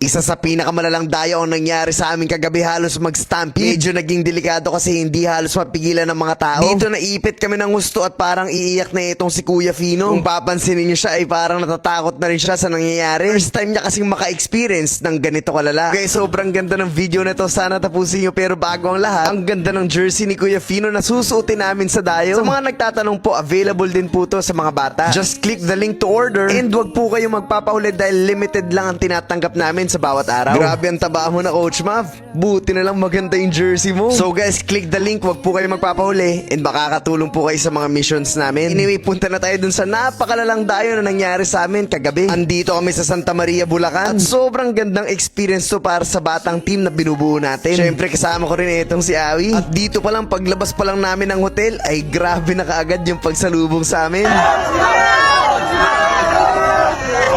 Isa sa pinakamalalang dayo ang nangyari sa amin kagabi, halos mag-stampede. Medyo naging delikado kasi hindi halos mapigilan ng mga tao. Dito naipit kami ng gusto at parang iiyak na itong si Kuya Fino. Kung papansinin niyo siya ay parang natatakot na rin siya sa nangyayari. First time niya kasing maka-experience ng ganito kalala. Okay, sobrang ganda ng video na to. Sana tapusin niyo, pero bago ang lahat, ang ganda ng jersey ni Kuya Fino na susuotin namin sa dayo. Sa mga nagtatanong po, available din po to sa mga bata. Just click the link to order and wag po kayong magpapahuli dahil limited lang ang tinatanggap namin sa bawat araw. Grabe ang taba mo na, Coach Mav. Buti na lang maganda yung jersey mo. So guys, click the link, wag po kayo magpapahuli and makakatulong po kayo sa mga missions namin. Anyway, punta na tayo dun sa napakalalang dayo na nangyari sa amin kagabi. Andito kami sa Santa Maria, Bulacan. At sobrang gandang experience to para sa batang team na binubuo natin. Syempre kasama ko rin itong si Awi. At dito pa lang, paglabas pa lang namin ng hotel, ay grabe na kaagad yung pagsalubong sa amin.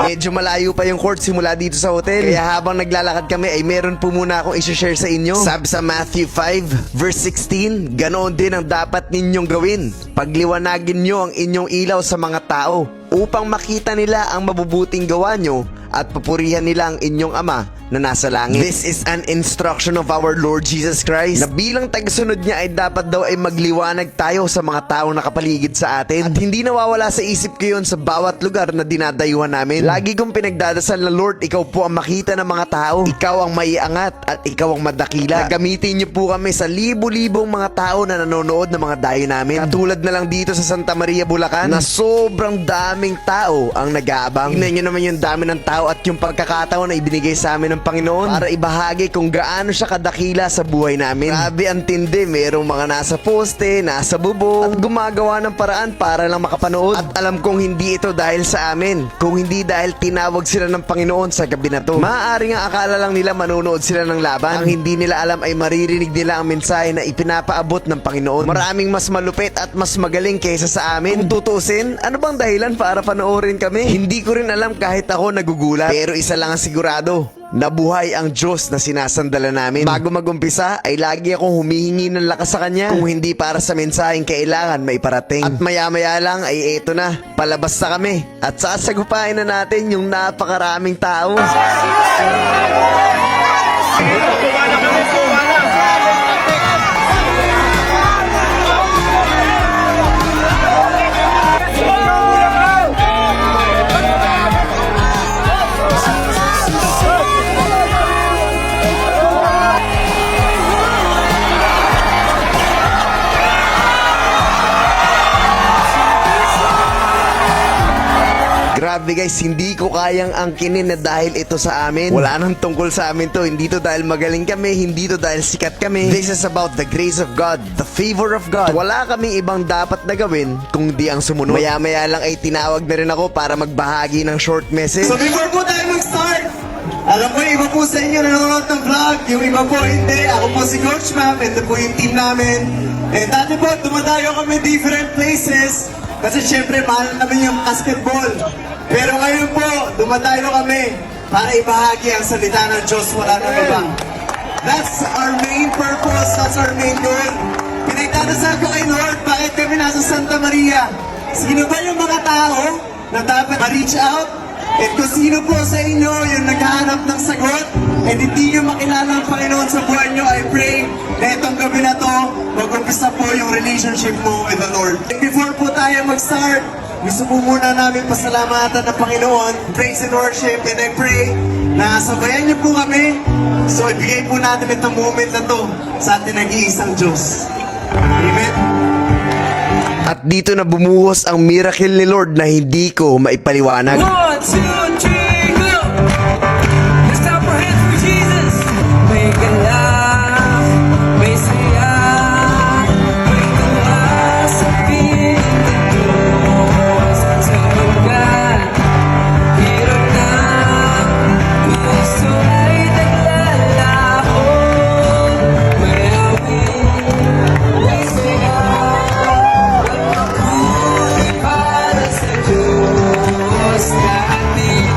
Medyo malayo pa yung court simula dito sa hotel. Kaya habang naglalakad kami ay meron po muna akong isi-share sa inyo. Sabi sa Matthew 5 verse 16, ganoon din ang dapat ninyong gawin. Pagliwanagin nyo ang inyong ilaw sa mga tao upang makita nila ang mabubuting gawa nyo at papurihan nila ang inyong Ama na nasa langit. This is an instruction of our Lord Jesus Christ na bilang tagasunod niya ay dapat daw ay magliwanag tayo sa mga taong nakapaligid sa atin. At hindi nawawala sa isip ko yun sa bawat lugar na dinadayuhan namin. Lagi kong pinagdadasal na, Lord, ikaw po ang makita ng mga tao. Ikaw ang maiangat at ikaw ang madakila. Gamitin niyo po kami sa libo-libong mga tao na nanonood ng mga dayo namin. Katulad na lang dito sa Santa Maria, Bulacan, na sobrang daming tao ang nag-aabang. Tingnan niyo naman yung dami ng tao at yung pagkakataon na ibinigay sa amin ng Panginoon para ibahagi kung gaano siya kadakila sa buhay namin. Grabe ang tindi, merong mga nasa poste, nasa bubong, at gumagawa ng paraan para lang makapanood. At alam kong hindi ito dahil sa amin, kung hindi dahil tinawag sila ng Panginoon sa gabi na to. Maaari nga akala lang nila manonood sila ng laban. Ang hindi nila alam ay maririnig nila ang mensahe na ipinapaabot ng Panginoon. Maraming mas malupit at mas magaling kaysa sa amin. Kung tutusin, ano bang dahilan para panoorin kami? Hindi ko rin alam kahit ako nagugulat. Pero isa lang ang sigurado, nabuhay ang Diyos na sinasandala namin. Bago magumpisa ay lagi akong humihingi ng lakas sa Kanya, kung hindi para sa mensaheng kailangan maiparating. At maya-maya lang ay eto na, palabas na kami at sasagupain na natin yung napakaraming tao. Grabe guys, hindi ko kayang angkinin na dahil ito sa amin. Wala nang tungkol sa amin to. Hindi to dahil magaling kami, hindi to dahil sikat kami. This is about the grace of God, the favor of God. Wala kaming ibang dapat na gawin kung di ang sumunod. Maya-maya lang ay tinawag na rin ako para magbahagi ng short message. So before po tayo mag-start, alam ko yung iba po sa inyo nanonood ng vlog, yung iba po hindi. Ako po si Coach Mav, ito po yung team namin. And dati po, dumadayo kami different places kasi syempre mahal namin yung basketball. Pero ngayon po, dumadayo kami para ibahagi ang salita ng Diyos, wala nang iba. That's our main purpose, that's our main goal. Pinagdadasal ko kay Lord, bakit kami nasa Santa Maria? Sino ba yung mga tao na dapat ma-reach out? At kung sino po sa inyo yung naghahanap ng sagot at hindi nyo makilala ang Panginoon sa buhay nyo, I pray na itong gabi na to, mag-umpisa po yung relationship mo with the Lord. And before po tayo mag-start, gusto po muna namin pasalamatan ng Panginoon, praise and worship, and I pray na sabayan niyo po kami. So ibigay po natin itong moment na to sa ating nag-iisang Diyos. Amen? At dito na bumuhos ang miracle ni Lord na hindi ko maipaliwanag. 1, 2, 3, go! Let's clap our hands for Jesus. Make a laugh, may saya, may tuwas, pinindot sa lugar. Hirap na, puso ay naglalako. May awit, may saya, para sa Diyos na ating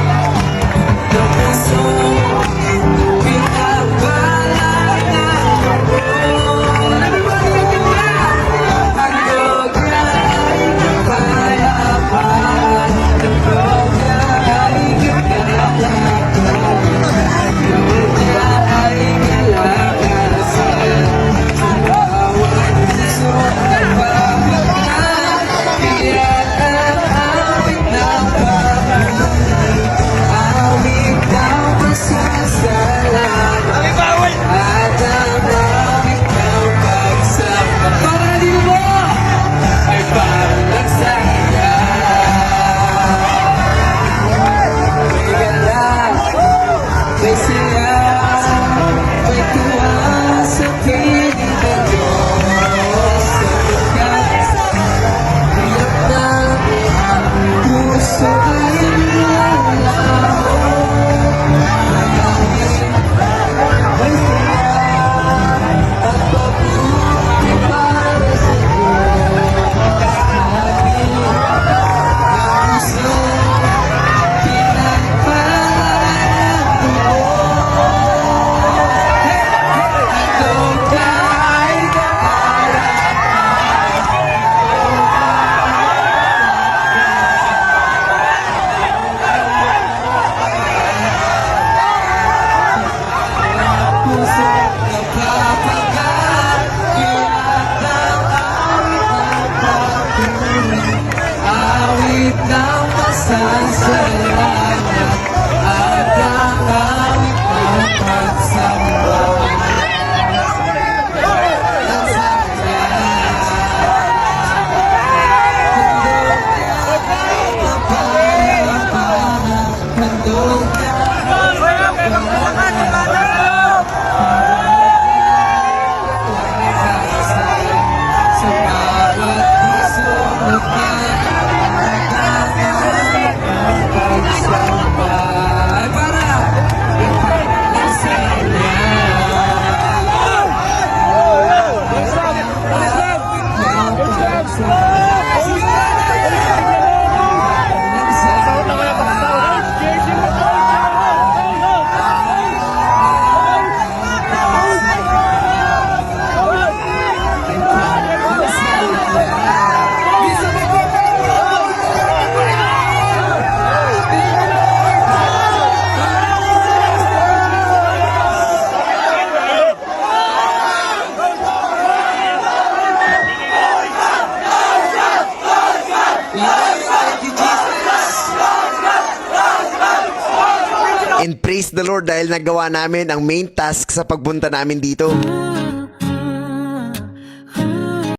And praise the Lord dahil nagawa namin ang main task sa pagpunta namin dito.